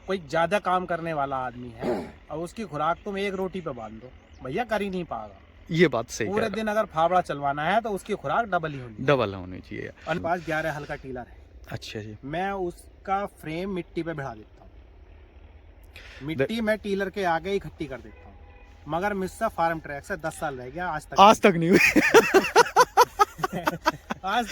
कोई ज्यादा काम करने वाला आदमी है और उसकी खुराक तुम एक रोटी पे बांध दो, भैया कर ही नहीं पाएगा। ये बात सही पूरे दिन अगर फावड़ा चलवाना है तो उसकी खुराक डबल ही होनी, डबल होनी चाहिए। और पास 11 हल्का टीलर है। अच्छा जी। मैं उसका फ्रेम मिट्टी पे बढ़ा देता हूँ, मिट्टी में टीलर के आगे इकट्ठी कर देता हूँ, मगर मुझसे फार्म ट्रैक से 10 साल रह गया, आज तक नहीं हुई। आज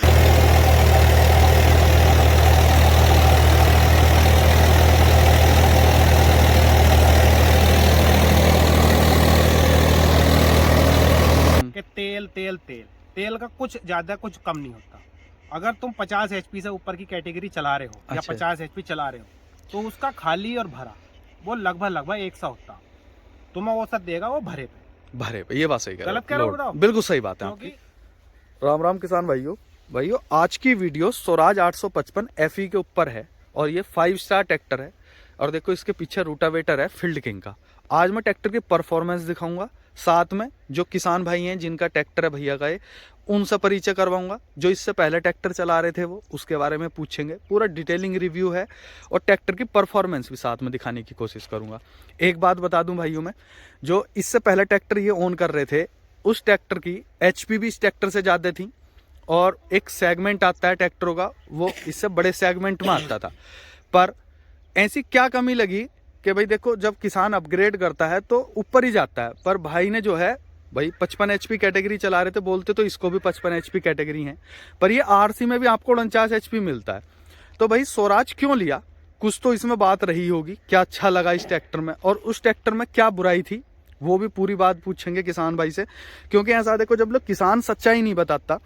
कि तेल का कुछ ज्यादा कुछ कम नहीं होता। अगर तुम 50 HP से ऊपर की कैटेगरी चला रहे हो या 50 HP चला रहे हो तो उसका खाली और भरा वो लगभग एक सा होता, तुम्हें वो सब देगा वो भरे पे। ये बात सही गलत कह रहे हो? बिल्कुल सही बात है आपकी। राम राम किसान भाइयों, आज की वीडियो स्वराज 855 FE के ऊपर है और ये 5 स्टार ट्रैक्टर है। और देखो इसके पीछे रूटावेटर है फील्ड किंग का। आज मैं ट्रैक्टर की परफॉर्मेंस दिखाऊंगा, साथ में जो किसान भाई हैं जिनका ट्रैक्टर है भैया का, उनसे परिचय करवाऊंगा। जो इससे पहले ट्रैक्टर चला रहे थे वो उसके बारे में पूछेंगे, पूरा डिटेलिंग रिव्यू है और ट्रैक्टर की परफॉर्मेंस भी साथ में दिखाने की कोशिश करूंगा। एक बात बता दूं भाइयों, में जो इससे पहले ट्रैक्टर ये ओन कर रहे थे उस ट्रैक्टर की HP भी इस ट्रैक्टर से ज़्यादा थी और एक सेगमेंट आता है ट्रैक्टरों का, वो इससे बड़े सेगमेंट में आता था। पर ऐसी क्या कमी लगी कि भाई देखो जब किसान अपग्रेड करता है तो ऊपर ही जाता है। पर भाई ने जो है भाई 55 HP कैटेगरी चला रहे थे, बोलते तो इसको भी 55 HP कैटेगरी है, पर ये RC में भी आपको 49 HP मिलता है। तो भाई स्वराज क्यों लिया, कुछ तो इसमें बात रही होगी, क्या अच्छा लगा इस ट्रैक्टर में और उस ट्रैक्टर में क्या बुराई थी, वो भी पूरी बात पूछेंगे किसान भाई से। क्योंकि ऐसा देखो जब लोग किसान सच्चाई नहीं बताता,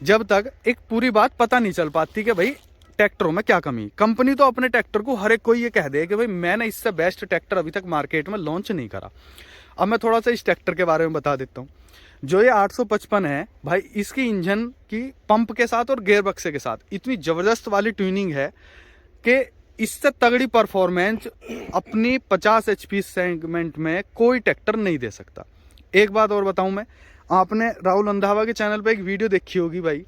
जब तक एक पूरी बात पता नहीं चल पाती कि भाई ट्रैक्टरों में क्या कमी। कंपनी तो अपने ट्रैक्टर को हर एक कोई ये कह दे कि भाई मैंने इससे बेस्ट ट्रैक्टर अभी तक मार्केट में लॉन्च नहीं करा। अब मैं थोड़ा सा इस ट्रैक्टर के बारे में बता देता हूँ। जो ये 855 है भाई, इसकी इंजन की पंप के साथ और गेयर बक्से के साथ इतनी जबरदस्त वाली ट्यूनिंग है कि इससे तगड़ी परफॉर्मेंस अपनी 50 HP सेगमेंट में कोई ट्रैक्टर नहीं दे सकता। एक बात और बताऊं मैं, आपने राहुल अंधावा के चैनल पे एक वीडियो देखी होगी भाई,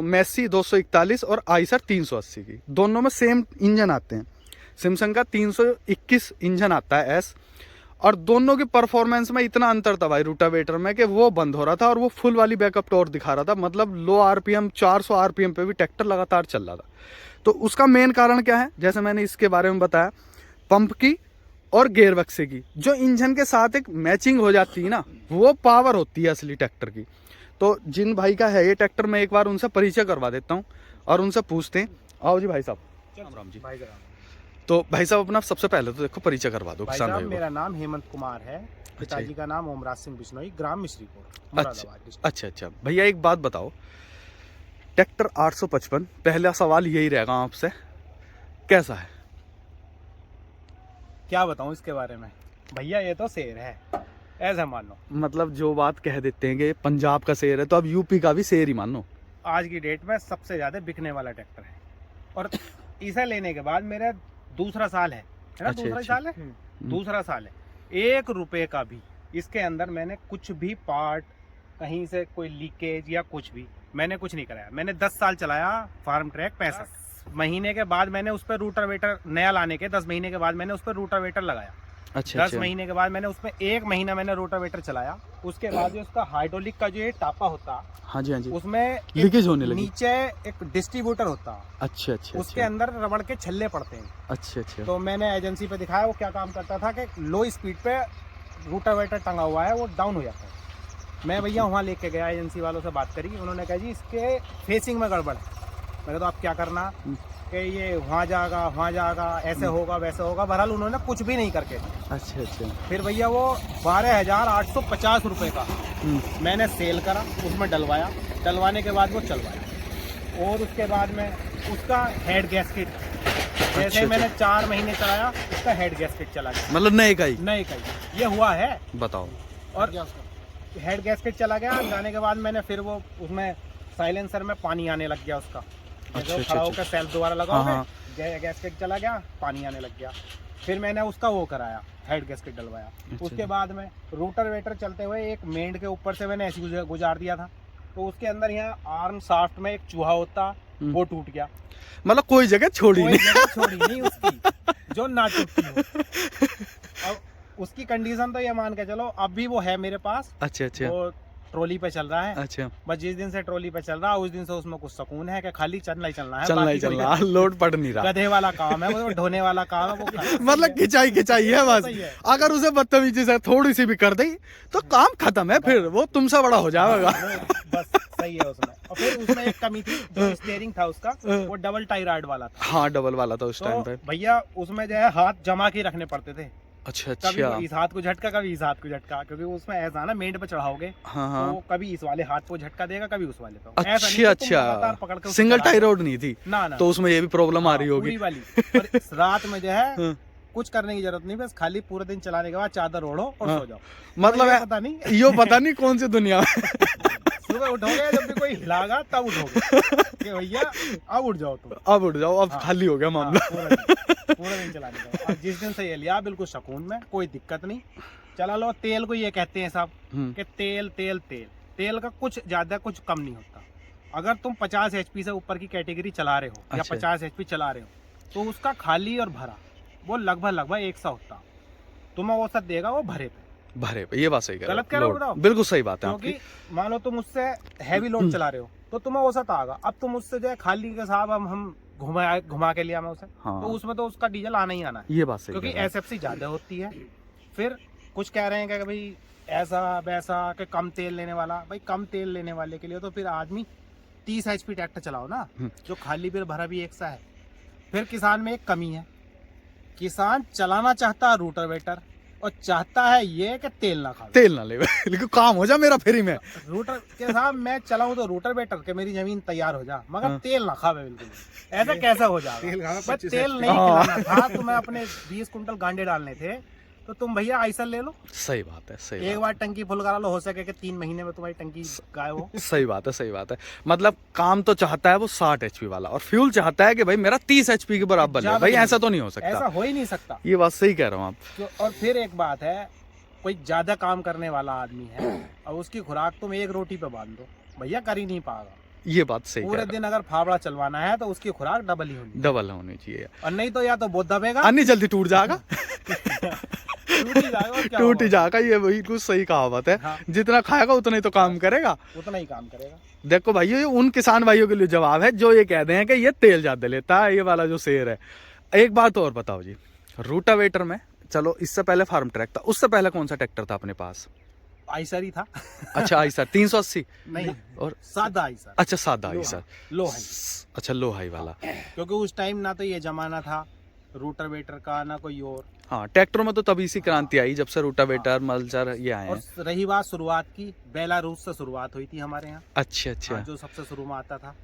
मैसी 241 और आइसर 380 की, दोनों में सेम इंजन आते हैं। सैमसंग का 321 इंजन आता है S, और दोनों की परफॉर्मेंस में इतना अंतर था भाई रूटावेटर में कि वो बंद हो रहा था और वो फुल वाली बैकअप टॉर्क दिखा रहा था। मतलब लो RPM 400 RPM पे भी ट्रैक्टर लगातार चल रहा था। तो उसका मेन कारण क्या है, जैसे मैंने इसके बारे में बताया, पंप की और गेयर बक्से की जो इंजन के साथ एक मैचिंग हो जाती है ना, वो पावर होती है असली ट्रैक्टर की। तो जिन भाई का है ये ट्रैक्टर, मैं एक बार उनसे परिचय करवा देता हूँ और उनसे पूछते हैं। आओ जी भाई साहब। राम जी भाई। तो भाई साहब अपना सबसे पहले तो देखो परिचय करवा दो किसान भाई। मेरा नाम हेमंत कुमार है, पिताजी का नाम ओमराज सिंह बिश्नोई, ग्राम मिश्रीपुर। अच्छा भैया एक बात बताओ, ट्रैक्टर 855, पहला सवाल यही रहेगा आपसे, कैसा है? क्या बताऊं इसके बारे में भैया, ये तो शेर है, ऐसा मानो। मतलब जो बात कह देते हैं कि पंजाब का शेर है तो अब यूपी का भी शेर ही मानो। आज की डेट में सबसे ज्यादा बिकने वाला ट्रैक्टर है और इसे लेने के बाद मेरा दूसरा साल है ना, दूसरा साल है। 1 रुपए का भी इसके अंदर मैंने कुछ भी पार्ट, कहीं से कोई लीकेज या कुछ भी मैंने कुछ नहीं कराया। मैंने 10 साल चलाया फार्म ट्रैक 65 महीने के बाद मैंने उस पर रूटावेटर नया लाने के 10 महीने के बाद मैंने उस पर रूटावेटर लगाया। 10 महीने के बाद मैंने उसमें 1 महीना मैंने रोटावेटर चलाया। उसके बाद जो उसका हाइड्रोलिक का जो ये टापा होता, हाँ जी, उसमें लीकेज होने लगी। नीचे एक डिस्ट्रीब्यूटर होता, उसके अंदर रबड़ के छल्ले पड़ते हैं। तो मैंने एजेंसी पे दिखाया वो क्या काम करता था कि लो स्पीड पे रोटावेटर टंगा हुआ है वो डाउन हो जाता है। मैं भैया वहाँ लेके गया, एजेंसी वालों से बात करी, उन्होंने कहा जी इसके फेसिंग में गड़बड़ है। मैंने तो आप क्या करना कि ये वहाँ जाएगा, ऐसे होगा वैसे होगा। बहरहाल उन्होंने कुछ भी नहीं करके। अच्छा। फिर भैया वो 12,850 रुपये का मैंने सेल करा, उसमें डलवाने के बाद वो चलवाया। और उसके बाद में उसका हेड गैस्केट, जैसे मैंने 4 महीने चलाया उसका हेड गैस्केट चला गया। मतलब नए का ही ये हुआ है, बताओ। और हेड गैस्केट चला गया, जाने के बाद मैंने फिर वो उसमें साइलेंसर में पानी आने लग गया उसका। खड़ा होकर सेल्फ दोबारा लगाओगे, गैस्केट चला गया, पानी आने लग गया। फिर मैंने उसका वो कराया, हेड गैस्केट डलवाया। उसके बाद में रोटावेटर चलते हुए एक मेंढ के ऊपर से मैंने ऐसे गुजार दिया था। तो उसके अंदर यहाँ आर्म शाफ्ट में एक चूहा होता, वो टूट गया। मतलब कोई जगह छोड़ी नहीं उसकी जो ना टूटती हो। अब उसकी कंडीशन तो ये मान के चलो अब भी वो है मेरे पास। अच्छा। वो ट्रॉली पे चल रहा है। अच्छा। बस जिस दिन से ट्रॉली पे चल रहा है उस दिन से उसमें कुछ सुकून है कि खाली चलना ही चलना है, चलना लोड पड़ नहीं रहा। गधे वाला काम है वो, ढोने वाला काम है वो। मतलब खिंचाई है बस। अगर उसे बदतमीजी से थोड़ी सी भी कर दी तो काम खत्म है, फिर वो तुमसे बड़ा हो जाएगा। बस सही है उसमें। और फिर उसमें एक कमी थी, जो स्टीयरिंग था उसका वो डबल टाई राड वाला था। हाँ डबल वाला था उस टाइम पे। भैया उसमें जो है हाथ जमा के रखने पड़ते थे। अच्छा। कभी इस हाथ को झटका कभी इस हाथ को झटका, क्योंकि उसमें ऐसा ना मेंढ पे चढ़ाओगे तो कभी इस वाले हाथ को झटका देगा कभी उस वाले पे। अच्छा। सिंगल टाई रोड नहीं थी ना, तो उसमें ये भी प्रॉब्लम आ रही होगी पूरी वाली। और इस रात में जो है कुछ करने की जरूरत नहीं, बस खाली पूरे दिन चलाने के बाद चादर ओढ़ो और सो जाओ। मतलब पता नहीं कौन सी दुनिया। सुबह उठोगे जब भी कोई हिलागा तब उठोगे कि भैया अब उठ जाओ तुम, अब उठ जाओ, अब खाली हो गया मामला। पूरा दिन चलाने का। और जिस दिन से ये लिया बिल्कुल सुकून में, कोई दिक्कत नहीं। चला लो। तेल को ये कहते हैं साहब कि तेल का कुछ ज्यादा कुछ कम नहीं होता। अगर तुम 50 HP से ऊपर की कैटेगरी चला रहे हो या 50 HP चला रहे हो तो उसका खाली और भरा वो लगभग एक सा होता। तुम्हें औसत देगा वो भरे पे। ये बात सही कह रहे हो। गलत कह रहे हो बताओ? बिल्कुल सही बात है क्योंकि मान लो तुम उससे हैवी लोड चला रहे हो तो तुम्हें औसत आएगा। अब तुम उससे जो है खाली के साहब हम घुमा के लिया मैं उसे, तो उसमें तो उसका डीजल आना ही आना है। ये बात सही, क्योंकि SFC ज्यादा होती है। फिर कुछ कह रहे हैं कि भाई ऐसा वैसा कि कम तेल लेने वाला। भाई कम तेल लेने वाले के लिए तो फिर आदमी 30 HP ट्रैक्टर चलाओ ना, जो खाली फिर भरा भी एक सा है। फिर किसान में एक कमी है, किसान चलाना चाहता है रूटावेटर और चाहता है ये कि तेल ना ले लेकिन काम हो जा मेरा फ्री में। रूटर के साथ मैं चलाऊं तो रूटावेटर के मेरी जमीन तैयार हो जा, मगर तेल ना खावे बिल्कुल। ऐसा कैसे हो जाएगा? तेल नहीं खिलाना था, तुम्हें अपने 20 कुंटल गांडे डालने थे तो तुम भैया आइसर ले लो। सही बात है, सही एक बार टंकी फुल करा लो, हो सके कि 3 महीने में तुम्हारी टंकी गायब हो। सही बात है। मतलब काम तो चाहता है वो 60 HP वाला और फ्यूल चाहता है कि भाई मेरा 30 HP के बराबर है। भाई ऐसा तो नहीं हो सकता, ऐसा हो ही नहीं सकता। ये बात सही कह रहा हूँ आप। और फिर एक बात है, कोई ज्यादा काम करने वाला आदमी है और उसकी खुराक तुम एक रोटी पे बांध दो, भैया कर ही नहीं पाएगा। ये बात सही। पूरे दिन अगर फावड़ा चलवाना है तो उसकी खुराक डबल होनी चाहिए। और नहीं तो या तो बहुत दबेगा, नहीं जल्दी टूट जाएगा। टूट ही जाएगा। ये वही कुछ सही कहावत है। हाँ। जितना खाएगा उतना ही तो काम करेगा, उतना ही काम करेगा। देखो भाइयों, ये उन किसान भाइयों के लिए जवाब है जो ये कहते हैं कि ये तेल ज्यादा लेता है, ये वाला जो शेर है। एक बात और बताओ जी, रूटावेटर में चलो इससे पहले फार्म ट्रैक था, उससे पहले कौन सा ट्रैक्टर था अपने पास? आइसर ही था। अच्छा आइसर 380 नहीं और सादा आइसर। अच्छा सादा आइसर, लो हाई। अच्छा लो हाई वाला। क्योंकि उस टाइम ना तो ये जमाना था रूटावेटर का ना कोई और। हाँ ट्रैक्टरों में तो तभी सी क्रांति आई जब से रूटावेटर मल्चर ये आए हैं। और रही बात शुरुआत की, बेलारूस से शुरुआत हुई थी हमारे यहाँ। अच्छा। जो सबसे शुरू में आता था।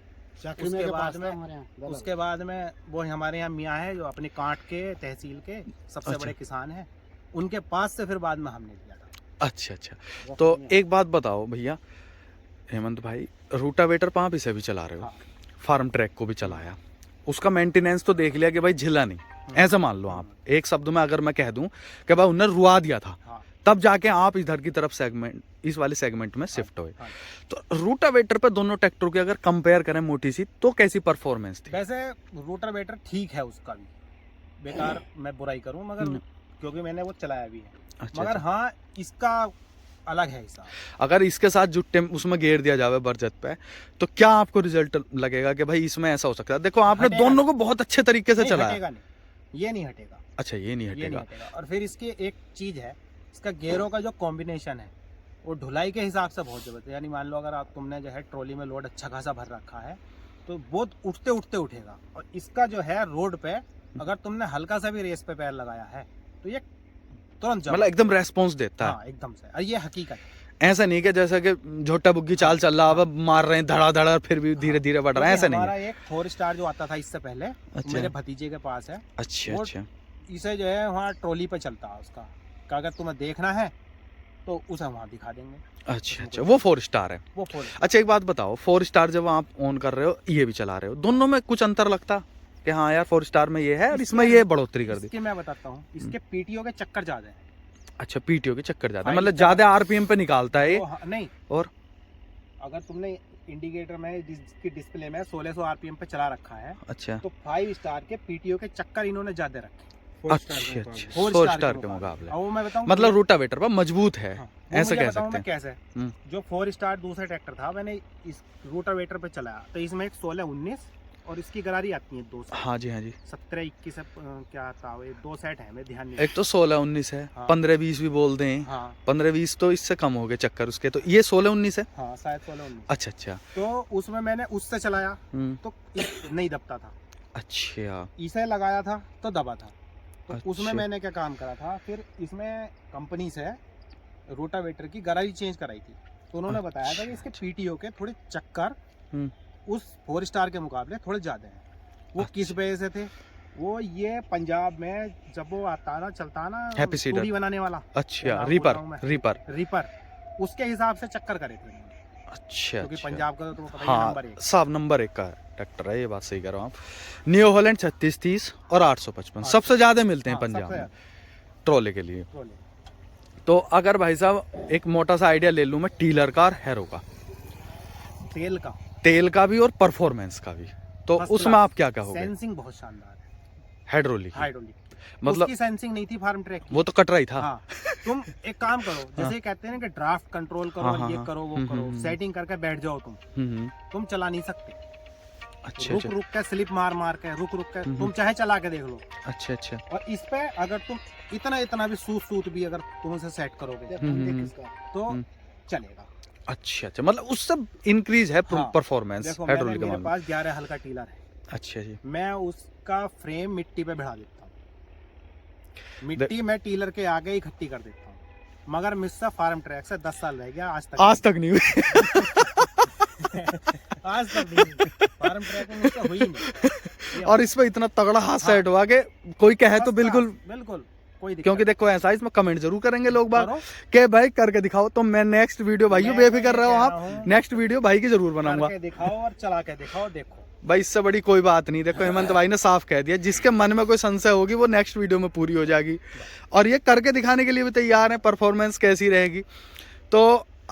उसके बाद में वो हमारे यहाँ मियाँ है जो अपने कांट के तहसील के सबसे बड़े किसान हैं, उनके पास से फिर बाद में हमने लिया था। अच्छा। तो एक बात बताओ भैया हेमंत भाई, रूटावेटर पंप इसे भी चला रहे हो, फार्म ट्रैक को भी चलाया, उसका मेंटेनेंस तो देख लिया कि भाई झिला नहीं, ऐसा मान लो आप एक शब्द में अगर मैं कह दूं कि भाई उन्हें रुआ दिया था, तब जाके आप इधर की तरफ सेगमेंट, इस वाले सेगमेंट में शिफ्ट हुए। तो रूटावेटर पे दोनों ट्रैक्टरों की अगर कंपेयर करें मोटी सी, तो कैसी परफॉर्मेंस थी? वैसे रूटावेटर ठीक है, उसका भी बेकार मैं बुराई करूं मगर क्योंकि मैंने वो चलाया भी है। अच्छा, मगर हाँ इसका अलग है हिसाब। अगर इसके साथ जो उसमें घेर दिया जावे बरजत पे, तो क्या आपको रिजल्ट लगेगा कि भाई इसमें ऐसा हो सकता है? देखो आपने दोनों को बहुत अच्छे तरीके से चलाया। ये नहीं हटेगा। अच्छा ये नहीं हटेगा। और फिर इसकी एक चीज है, इसका गेयरों का जो कॉम्बिनेशन है वो ढुलाई के हिसाब से बहुत जबरदस्त है। यानी मान लो अगर आप तुमने जो है ट्रॉली में लोड अच्छा खासा भर रखा है तो बहुत उठते उठते उठेगा। और इसका जो है रोड पे अगर तुमने हल्का सा भी रेस पे पैर लगाया है तो ये तुरंत मतलब एकदम रेस्पॉन्स देता है। हाँ, एकदम से। और ये हकीकत है, ऐसा नहीं कि जैसा कि झोटा बुग्गी चाल चल रहा है, मार रहे हैं धड़ा फिर भी धीरे धीरे बढ़ रहा है, ऐसा नहीं है। हमारा एक 4 स्टार जो आता था इससे पहले, मेरे भतीजे के पास है। अच्छा। इसे जो है वहाँ ट्रॉली पे चलता है उसका, अगर तुम्हें देखना है तो उसे वहाँ दिखा देंगे। अच्छा वो 4 स्टार है। वो 4। अच्छा एक बात बताओ, 4 स्टार जब आप ऑन कर रहे हो, ये भी चला रहे हो, दोनों में कुछ अंतर लगता कि हाँ यार 4 स्टार में ये है और इसमें ये बढ़ोतरी कर दी? मैं बताता हूँ, इसके पीटीओ के चक्कर ज्यादा है। अच्छा पीटीओ के चक्कर ज्यादा, मतलब ज्यादा आरपीएम पे निकालता है ये? नहीं, और अगर तुमने इंडिकेटर में जिसकी डिस्प्ले में 1600 आरपीएम पे चला रखा है। अच्छा। तो 5 स्टार के पीटीओ के चक्कर इन्होंने ज्यादा रखे। अच्छा अच्छा, 4 स्टार के मुकाबले। वो मैं बताऊं, मतलब रूटावेटर पर मजबूत है। हाँ, ऐसे कह सकते हैं। कैसे जो 4 स्टार दूसरा ट्रैक्टर था, मैंने इस रूटावेटर पे चलाया तो इसमें एक 16-19 और इसकी गरारी आती है 2 सेट। हाँ जी, हाँ जी। 17-21 क्या था, ये 2 सेट है, मैं ध्यान नहीं। एक तो 16-19 है, हाँ। 15-20 भी बोल दें। हाँ। 15-20 तो इससे कम हो गए चक्कर उसके, तो ये 16-19 है। हाँ, शायद 16-19। अच्छा अच्छा। तो उसमें मैंने उससे चलाया तो नहीं दबता था। अच्छा। इसे लगाया था तो दबा था। तो अच्छा। उसमें मैंने क्या काम करा था, फिर इसमें कंपनी से रोटावेटर की गरारी चेंज कराई थी। तो उन्होंने बताया था कि इसके पीटीओ के थोड़े चक्कर उस 4 स्टार के मुकाबले थोड़े ज्यादा हैं। वो किस वजह से थे, वो ये पंजाब में जब वो आता ना, चलता ना हैप्पी सीडर तूड़ी बनाने वाला। अच्छा, रीपर उसके हिसाब से चक्कर करे थे। अच्छा। क्योंकि पंजाब का तो पता ही, हाँ, नंबर 1 सब नंबर 1 का ट्रैक्टर है, ये बात सही कर रहा हूँ आप। न्यू हॉलैंड 3630 और 855 सबसे ज्यादा मिलते हैं पंजाब में ट्रोले के लिए। तो अगर भाई साहब एक मोटा सा आइडिया ले लूं मैं, टीलर का और हैरो का, तेल का भी और परफॉर्मेंस का भी, तो उसमें आप क्या कहोगे? सेंसिंग बहुत शानदार है। हाइड्रोलिक मतलब उसकी सेंसिंग नहीं थी फार्म ट्रैक की, वो तो कटरा ही था। हाँ। तुम एक काम करो, जैसे कहते हैं ना कि ड्राफ्ट कंट्रोल करो, ये करो वो करो, सेटिंग करके बैठ जाओ तुम चला नहीं सकते। अच्छा। रुक के स्लिप मार के रुक के तुम चाहे चला के देख लो। अच्छा अच्छा। और इस पे अगर तुम इतना भी सूत भी अगर तुम उसे सेट करोगे तो चलेगा। अच्छा अच्छा, मतलब उससे इंक्रीज है परफॉर्मेंस। देखो मेरे पास 11 हल्का टीलर है। अच्छा जी। मैं उसका फ्रेम मिट्टी पे बढ़ा देता हूँ, मिट्टी में टीलर के आगे इकट्ठी कर देता हूँ, मगर मुझसे फार्म ट्रैक से 10 साल रह गया, आज तक नहीं हुई। आज तक नहीं फार्म ट्रैक में मुझसे हुई नहीं। और इसमें इतना तगड़ा हाथ सेट हुआ कि कोई कहे तो बिल्कुल क्योंकि देखो ऐसा इसमें कमेंट जरूर करेंगे लोग बात के भाई करके दिखाओ, तो मैं नेक्स्ट वीडियो भाई बेफिक्र रहो आप, नेक्स्ट वीडियो भाई की जरूर बनाऊंगा। दिखाओ और चला के दिखाओ, देखो भाई इससे बड़ी कोई बात नहीं। देखो हेमंत भाई ने साफ कह दिया, जिसके मन में कोई संशय होगी वो नेक्स्ट वीडियो में पूरी हो जाएगी, और ये करके दिखाने के लिए भी तैयार है परफॉर्मेंस कैसी रहेगी। तो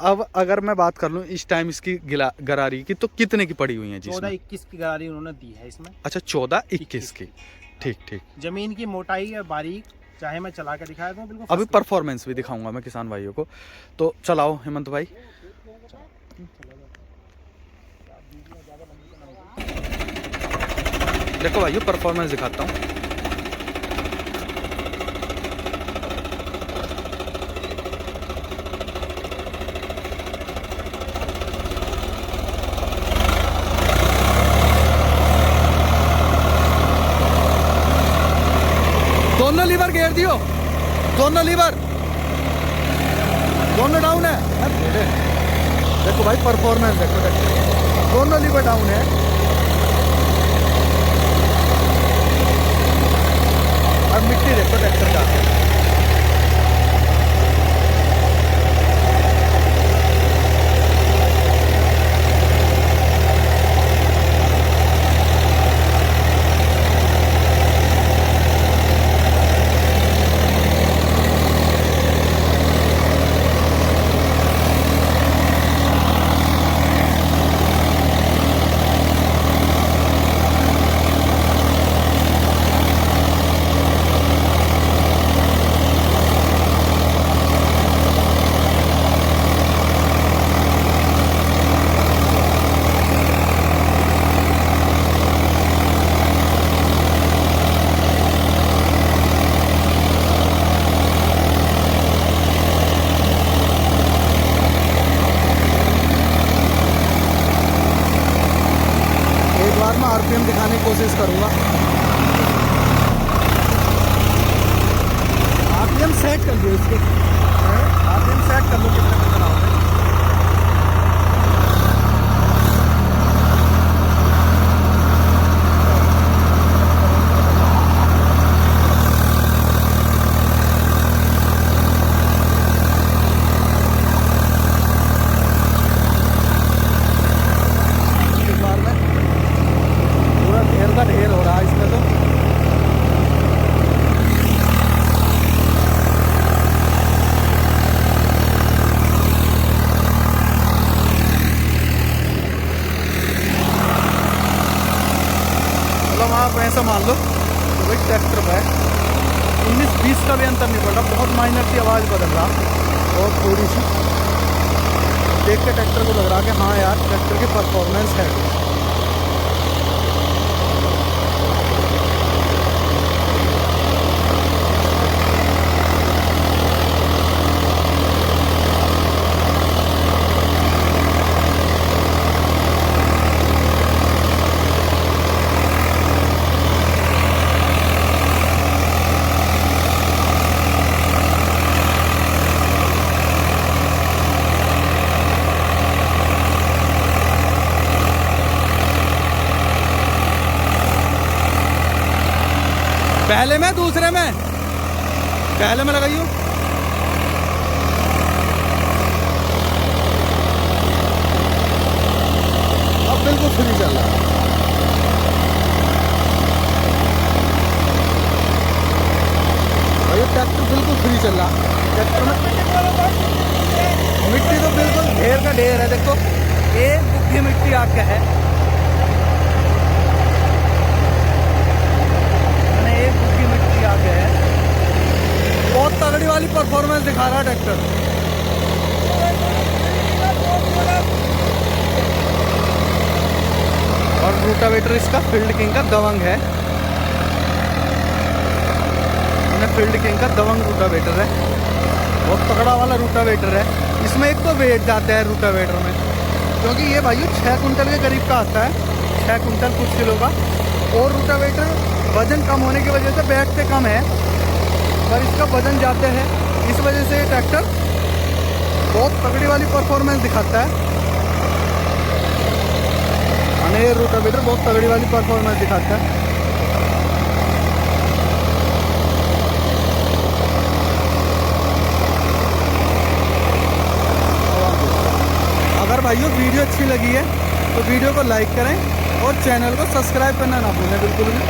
अब अगर मैं बात कर लूँ इस टाइम इसकी गरारी की, तो कितने की पड़ी हुई है? 14-21 की गरारी उन्होंने दी है इसमें। अच्छा, 14-21 की, ठीक ठीक। जमीन की मोटाई है बारीक, चाहे मैं चला के दिखाया दूं बिल्कुल। अभी परफॉर्मेंस भी दिखाऊंगा मैं किसान भाइयों को, तो चलाओ हेमंत भाई। देखो भाइयों परफॉर्मेंस दिखाता हूँ। दोनों लीवर घेर दियो, दोनों लीवर, दोनों डाउन है। देखो भाई परफॉर्मेंस देखो, दोनों लीवर डाउन है। अब मिट्टी देखो ट्रैक्टर का, आरपीएम दिखाने की कोशिश करूंगा। आरपीएम सेट कर लो इसके, आरपीएम सेट कर लो कितने पे चलाओगे। ढेर हो रहा है इसमें तो। है, 19-20 का भी अंतर नहीं पड़ रहा, बहुत माइनर सी आवाज़ बदल रहा और थोड़ी सी देख के ट्रैक्टर को लग रहा कि हाँ यार ट्रैक्टर की परफॉर्मेंस है। पहले में दूसरे में, पहले में लगाइयो। अब बिल्कुल फ्री चल रहा है। भाई ट्रैक्टर बिल्कुल फ्री चल रहा। ट्रैक्टर में मिट्टी तो बिल्कुल ढेर का ढेर है, देखो एक बुक्की मिट्टी आके है, आगे है। बहुत तगड़ी वाली परफॉर्मेंस दिखा रहा है ट्रैक्टर। और रूटावेटर इसका फील्ड किंग का दबंग है, फील्ड किंग का दबंग रूटावेटर है, बहुत तगड़ा वाला रूटावेटर है। इसमें एक तो वेट जाता है रूटावेटर में, क्योंकि ये भाई 6 कुंटल के करीब का आता है, 6 कुंटल कुछ किलो का। और रूटावेटर वजन कम होने की वजह से बैठते कम है, पर इसका वजन जाते हैं, इस वजह से ये ट्रैक्टर बहुत तगड़ी वाली परफॉर्मेंस दिखाता है। ये रूटावेटर बहुत तगड़ी वाली परफॉर्मेंस दिखाता है। अगर भाइयों वीडियो अच्छी लगी है तो वीडियो को लाइक करें और चैनल को सब्सक्राइब करना ना भूलें बिल्कुल भी।